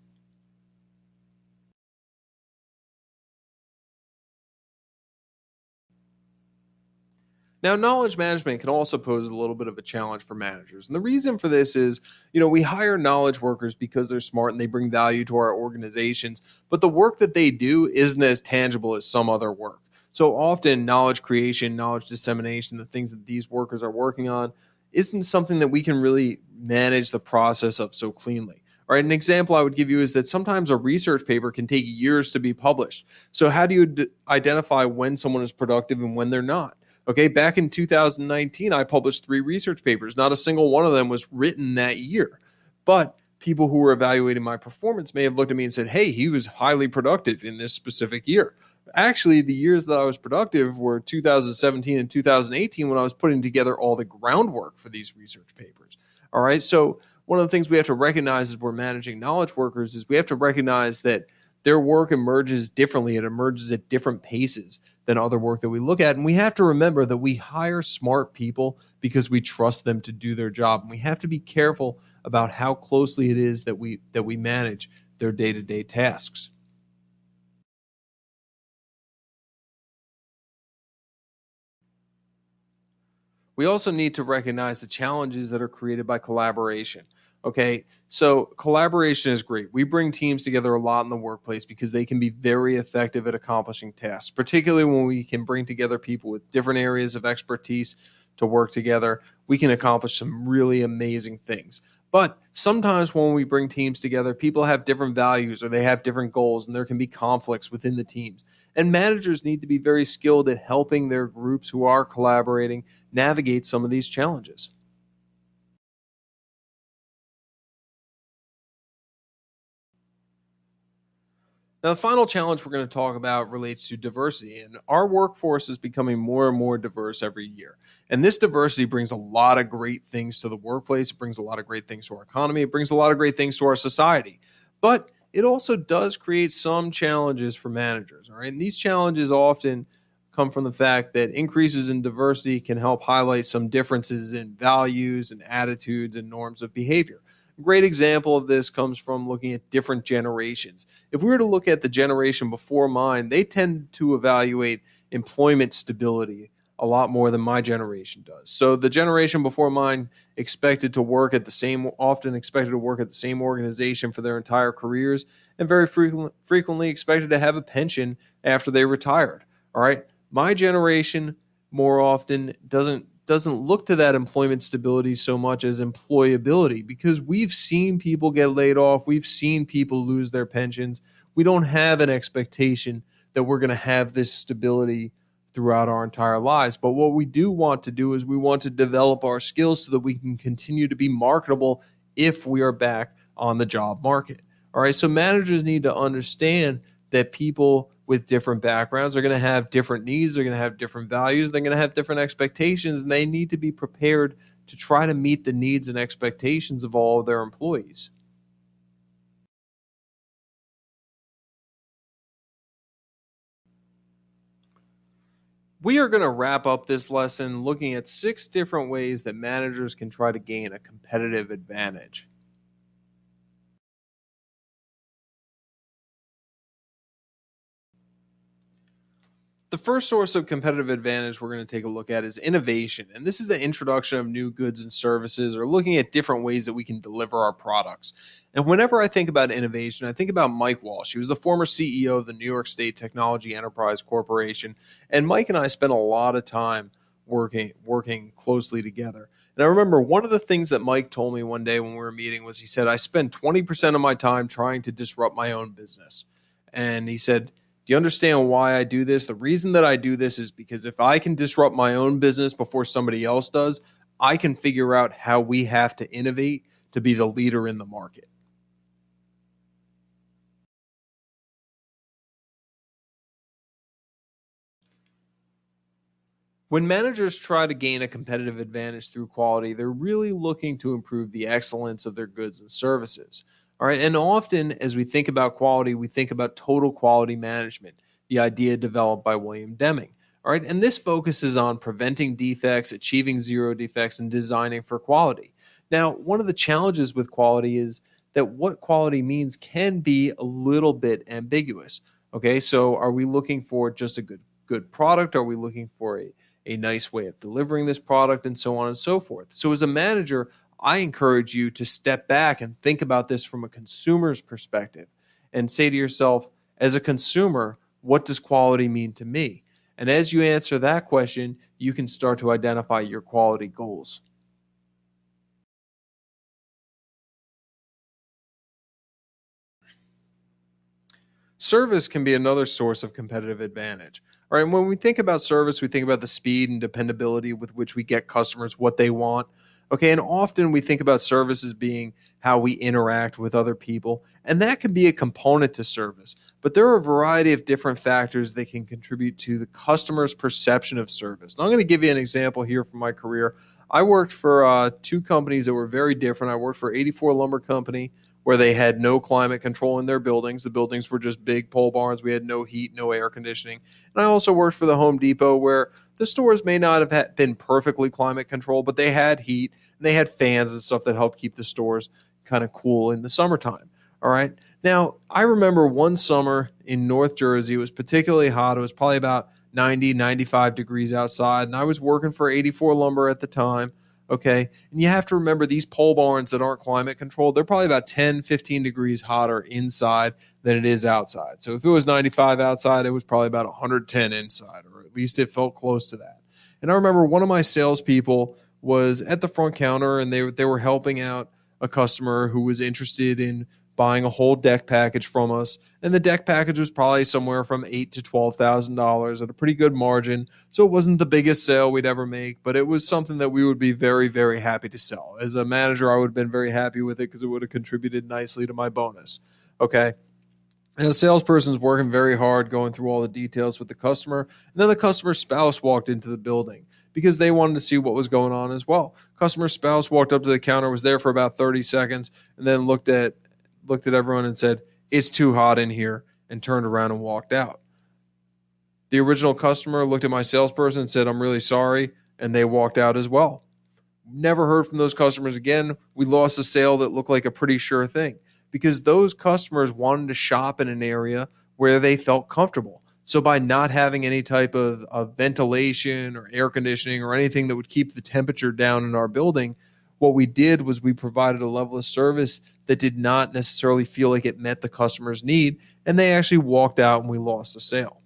Now, knowledge management can also pose a little bit of a challenge for managers. And the reason for this is, we hire knowledge workers because they're smart and they bring value to our organizations, but the work that they do isn't as tangible as some other work. So often, knowledge creation, knowledge dissemination, the things that these workers are working on, isn't something that we can really manage the process of so cleanly. All right, an example I would give you is that sometimes a research paper can take years to be published. So, how do you identify when someone is productive and when they're not? Okay, back in 2019, I published three research papers. Not a single one of them was written that year. But people who were evaluating my performance may have looked at me and said, hey, he was highly productive in this specific year. Actually, the years that I was productive were 2017 and 2018 when I was putting together all the groundwork for these research papers. All right. So, one of the things we have to recognize as we're managing knowledge workers is we have to recognize that their work emerges differently. It emerges at different paces than other work that we look at. And we have to remember that we hire smart people because we trust them to do their job. And we have to be careful about how closely it is that we manage their day-to-day tasks. We also need to recognize the challenges that are created by collaboration. Okay, so collaboration is great. We bring teams together a lot in the workplace because they can be very effective at accomplishing tasks, particularly when we can bring together people with different areas of expertise to work together. We can accomplish some really amazing things. But sometimes when we bring teams together, people have different values or they have different goals, and there can be conflicts within the teams. And managers need to be very skilled at helping their groups who are collaborating navigate some of these challenges. Now, the final challenge we're going to talk about relates to diversity, and our workforce is becoming more and more diverse every year. And this diversity brings a lot of great things to the workplace, it brings a lot of great things to our economy, it brings a lot of great things to our society. But it also does create some challenges for managers. All right. And these challenges often come from the fact that increases in diversity can help highlight some differences in values and attitudes and norms of behavior. A great example of this comes from looking at different generations. If we were to look at the generation before mine, they tend to evaluate employment stability a lot more than my generation does. So the generation before mine often expected to work at the same organization for their entire careers, and very frequently expected to have a pension after they retired. All right, my generation more often doesn't look to that employment stability so much as employability, because we've seen people get laid off, we've seen people lose their pensions. We don't have an expectation that we're going to have this stability throughout our entire lives. But what we do want to do is we want to develop our skills so that we can continue to be marketable if we are back on the job market. All right. So managers need to understand that people with different backgrounds are going to have different needs, they're going to have different values, they're going to have different expectations, and they need to be prepared to try to meet the needs and expectations of all of their employees. We are going to wrap up this lesson looking at 6 different ways that managers can try to gain a competitive advantage. The first source of competitive advantage we're going to take a look at is innovation. And this is the introduction of new goods and services, or looking at different ways that we can deliver our products. And whenever I think about innovation, I think about Mike Walsh. He was the former CEO of the New York State Technology Enterprise Corporation. And Mike and I spent a lot of time working closely together. And I remember one of the things that Mike told me one day when we were meeting was, he said, I spend 20% of my time trying to disrupt my own business. And he said, do you understand why I do this? The reason that I do this is because if I can disrupt my own business before somebody else does, I can figure out how we have to innovate to be the leader in the market. When managers try to gain a competitive advantage through quality, they're really looking to improve the excellence of their goods and services. All right. And often, as we think about quality, we think about total quality management, the idea developed by William Deming. All right. And this focuses on preventing defects, achieving zero defects, and designing for quality. Now, one of the challenges with quality is that what quality means can be a little bit ambiguous. Okay. So, are we looking for just a good product? Are we looking for a nice way of delivering this product, and so on and so forth. So, as a manager, I encourage you to step back and think about this from a consumer's perspective and say to yourself, as a consumer, what does quality mean to me? And as you answer that question, you can start to identify your quality goals. Service can be another source of competitive advantage. All right, and when we think about service, we think about the speed and dependability with which we get customers what they want. Okay, and often we think about service as being how we interact with other people, and that can be a component to service. But there are a variety of different factors that can contribute to the customer's perception of service. And I'm going to give you an example here from my career. I worked for two companies that were very different. I worked for 84 Lumber Company, where they had no climate control in their buildings. The buildings were just big pole barns. We had no heat, no air conditioning. And I also worked for the Home Depot, where the stores may not have been perfectly climate controlled, but they had heat and they had fans and stuff that helped keep the stores kind of cool in the summertime. All right. Now, I remember one summer in North Jersey, it was particularly hot. It was probably about 90, 95 degrees outside. And I was working for 84 Lumber at the time. Okay. And you have to remember these pole barns that aren't climate controlled, they're probably about 10, 15 degrees hotter inside than it is outside. So if it was 95 outside, it was probably about 110 inside, or at least it felt close to that. And I remember one of my salespeople was at the front counter, and they were helping out a customer who was interested in buying a whole deck package from us. And the deck package was probably somewhere from $8,000 to $12,000 at a pretty good margin. So it wasn't the biggest sale we'd ever make, but it was something that we would be very, very happy to sell. As a manager, I would have been very happy with it because it would have contributed nicely to my bonus. Okay. And the salesperson's working very hard going through all the details with the customer. And then the customer's spouse walked into the building because they wanted to see what was going on as well. Customer's spouse walked up to the counter, was there for about 30 seconds, and then looked at everyone and said, "It's too hot in here," and turned around and walked out. The original customer looked at my salesperson and said, "I'm really sorry," and they walked out as well. Never heard from those customers again. We lost a sale that looked like a pretty sure thing because those customers wanted to shop in an area where they felt comfortable. So by not having any type of ventilation or air conditioning or anything that would keep the temperature down in our building, what we did was we provided a level of service that did not necessarily feel like it met the customer's need, and they actually walked out and we lost the sale.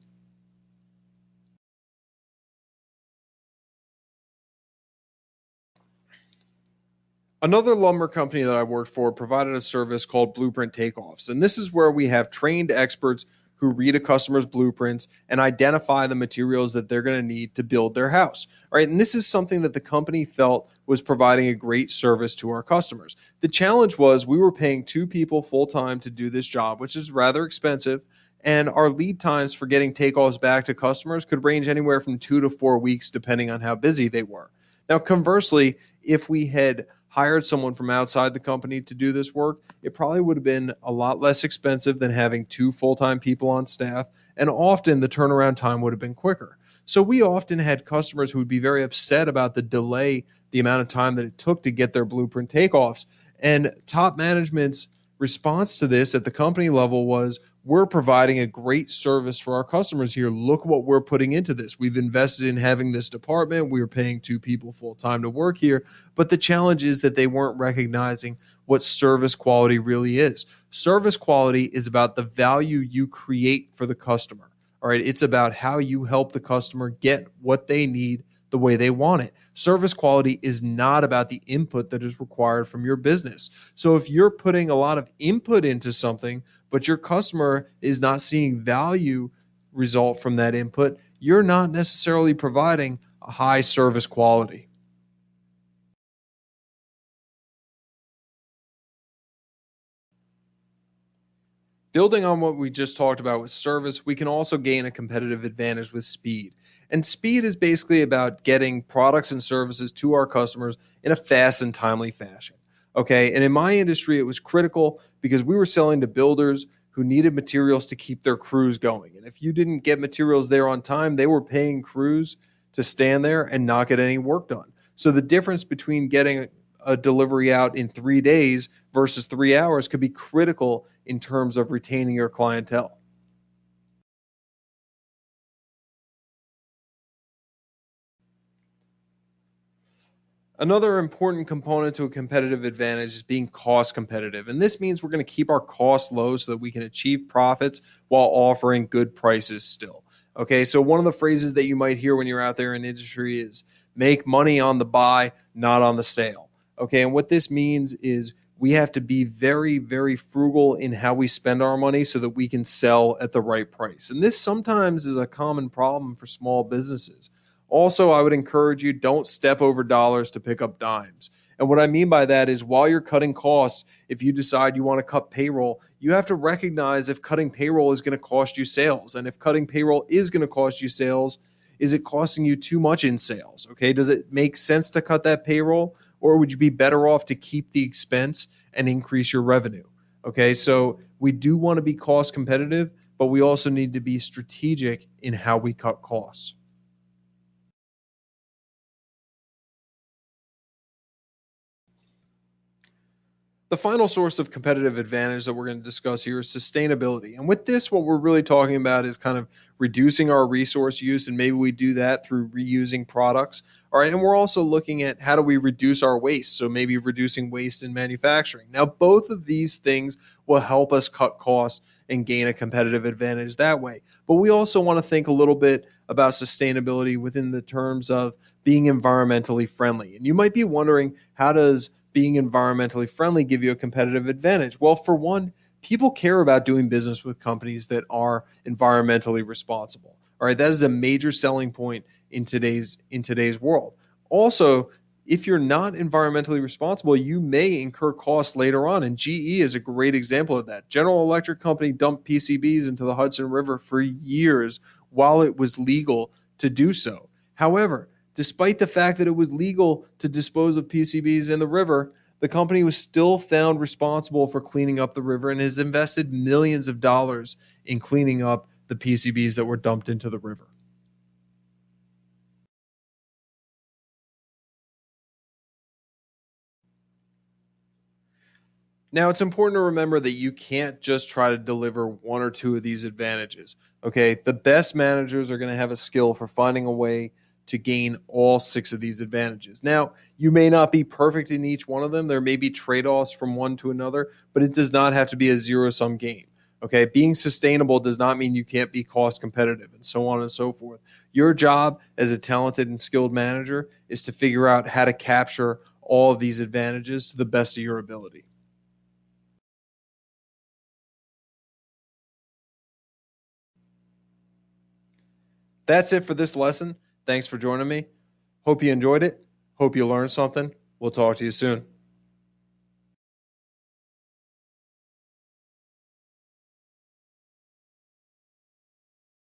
Another lumber company that I worked for provided a service called blueprint takeoffs. And this is where we have trained experts who read a customer's blueprints and identify the materials that they're going to need to build their house. All right. And this is something that the company felt was providing a great service to our customers. The challenge was we were paying two people full time to do this job, which is rather expensive. And our lead times for getting takeoffs back to customers could range anywhere from 2 to 4 weeks, depending on how busy they were. Now, conversely, if we had hired someone from outside the company to do this work, it probably would have been a lot less expensive than having two full time people on staff. And often the turnaround time would have been quicker. So we often had customers who would be very upset about the delay, the amount of time that it took to get their blueprint takeoffs. And top management's response to this at the company level was, "We're providing a great service for our customers here. Look what we're putting into this. We've invested in having this department. We are paying two people full time to work here." But the challenge is that they weren't recognizing what service quality really is. Service quality is about the value you create for the customer. All right. It's about how you help the customer get what they need the way they want it. Service quality is not about the input that is required from your business. So if you're putting a lot of input into something, but your customer is not seeing value result from that input, you're not necessarily providing a high service quality. Building on what we just talked about with service, we can also gain a competitive advantage with speed. And speed is basically about getting products and services to our customers in a fast and timely fashion. Okay. And in my industry, it was critical because we were selling to builders who needed materials to keep their crews going. And if you didn't get materials there on time, they were paying crews to stand there and not get any work done. So the difference between getting a delivery out in 3 days versus 3 hours could be critical in terms of retaining your clientele. Another important component to a competitive advantage is being cost competitive. And this means we're going to keep our costs low so that we can achieve profits while offering good prices still. Okay, so one of the phrases that you might hear when you're out there in industry is make money on the buy, not on the sale. Okay, and what this means is we have to be very, very frugal in how we spend our money so that we can sell at the right price. And this sometimes is a common problem for small businesses. Also, I would encourage you don't step over dollars to pick up dimes. And what I mean by that is while you're cutting costs, if you decide you want to cut payroll, you have to recognize if cutting payroll is going to cost you sales. And if cutting payroll is going to cost you sales, is it costing you too much in sales? Okay, does it make sense to cut that payroll? Or would you be better off to keep the expense and increase your revenue? Okay, so we do want to be cost competitive, but we also need to be strategic in how we cut costs. The final source of competitive advantage that we're going to discuss here is sustainability. And with this, what we're really talking about is kind of reducing our resource use, and maybe we do that through reusing products. All right. And we're also looking at how do we reduce our waste? So maybe reducing waste in manufacturing. Now, both of these things will help us cut costs and gain a competitive advantage that way. But we also want to think a little bit about sustainability within the terms of being environmentally friendly. And you might be wondering, how does being environmentally friendly give you a competitive advantage? Well, for one, people care about doing business with companies that are environmentally responsible. All right, that is a major selling point in today's world. Also, if you're not environmentally responsible, you may incur costs later on. And GE is a great example of that. General Electric Company dumped PCBs into the Hudson River for years while it was legal to do so. However, despite the fact that it was legal to dispose of PCBs in the river, the company was still found responsible for cleaning up the river and has invested millions of dollars in cleaning up the PCBs that were dumped into the river. Now, it's important to remember that you can't just try to deliver one or two of these advantages. Okay. The best managers are going to have a skill for finding a way to gain all six of these advantages. Now, you may not be perfect in each one of them. There may be trade offs from one to another, but it does not have to be a zero sum game. Okay. Being sustainable does not mean you can't be cost competitive and so on and so forth. Your job as a talented and skilled manager is to figure out how to capture all of these advantages to the best of your ability. That's it for this lesson. Thanks for joining me. Hope you enjoyed it. Hope you learned something. We'll talk to you soon.